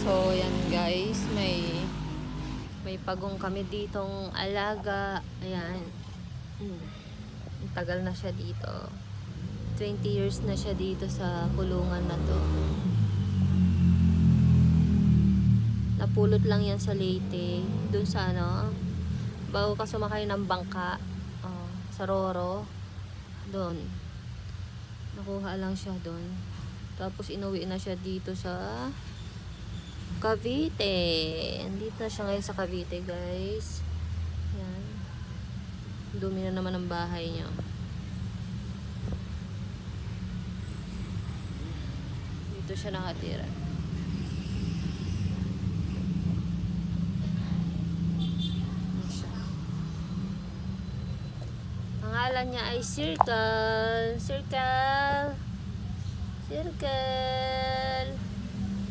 So, yan guys, may pagong kami ditong alaga. Ayan. Ang tagal na siya dito. 20 years na siya dito sa kulungan na to. Napulot lang yan sa Leyte. Dun sa ano, bago ka sumakay ng bangka, sa Roro. Doon. Nakuha lang siya doon. Tapos inuwi na siya dito sa Cavite. Andito na siya ngayon sa Cavite, guys. Yan. Dumi na naman ang bahay niya. Dito siya nakatira. Yan siya. Pangalan niya ay Circle. Circle. Circle.